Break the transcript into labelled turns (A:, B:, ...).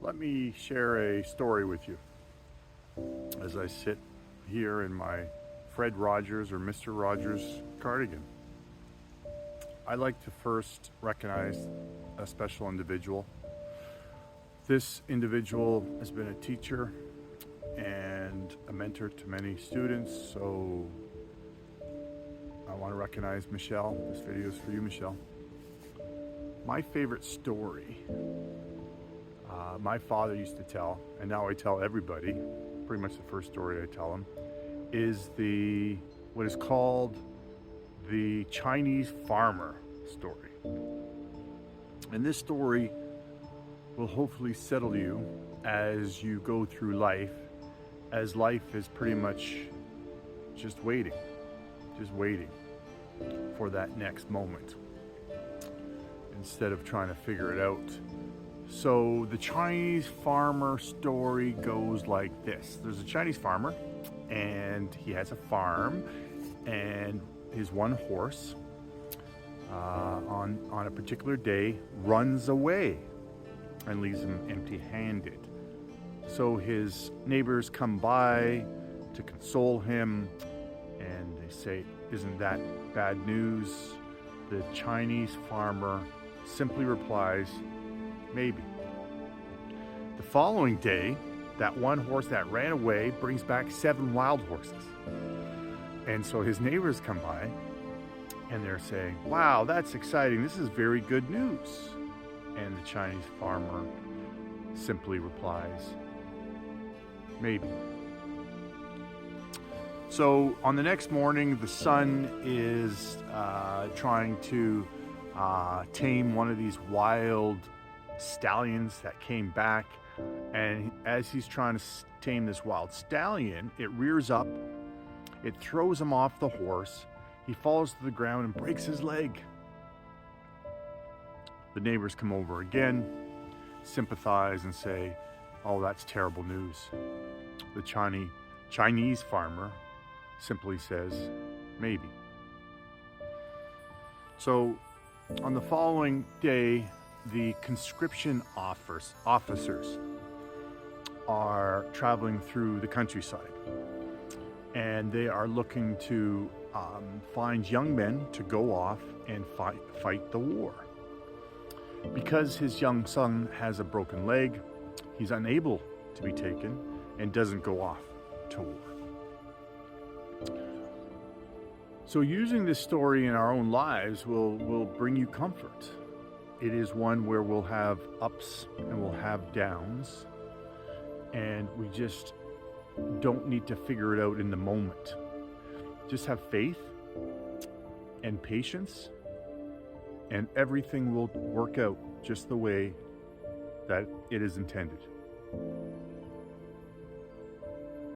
A: Let me share a story with you as I sit here in my Fred Rogers or Mr. Rogers cardigan. I'd like to first recognize a special individual. This individual has been a teacher and a mentor to many students, so I want to recognize Michelle. This video is for you, Michelle. My favorite story, my father used to tell, and now I tell everybody, pretty much the first story I tell them, is what is called the Chinese farmer story. And this story will hopefully settle you as you go through life, as life is pretty much just waiting for that next moment instead of trying to figure it out. So the Chinese farmer story goes like this. There's a Chinese farmer and he has a farm, and his one horse on a particular day runs away and leaves him empty-handed. So his neighbors come by to console him, and they say, "Isn't that bad news?" The Chinese farmer simply replies, "Maybe." The following day, that one horse that ran away brings back 7 wild horses. And so his neighbors come by and they're saying, "Wow, that's exciting. This is very good news." And the Chinese farmer simply replies, "Maybe." So on the next morning, the son is trying to tame one of these wild stallions that came back. And as he's trying to tame this wild stallion, it rears up, it throws him off the horse. He falls to the ground and breaks his leg. The neighbors come over again, sympathize and say, "Oh, that's terrible news." The Chinese farmer simply says, "Maybe." So on the following day, the conscription officers are traveling through the countryside, and they are looking to find young men to go off and fight the war. Because his young son has a broken leg, he's unable to be taken and doesn't go off to war. So using this story in our own lives will bring you comfort. It is one where we'll have ups and we'll have downs, and we just don't need to figure it out in the moment. Just have faith and patience, and everything will work out just the way that it is intended.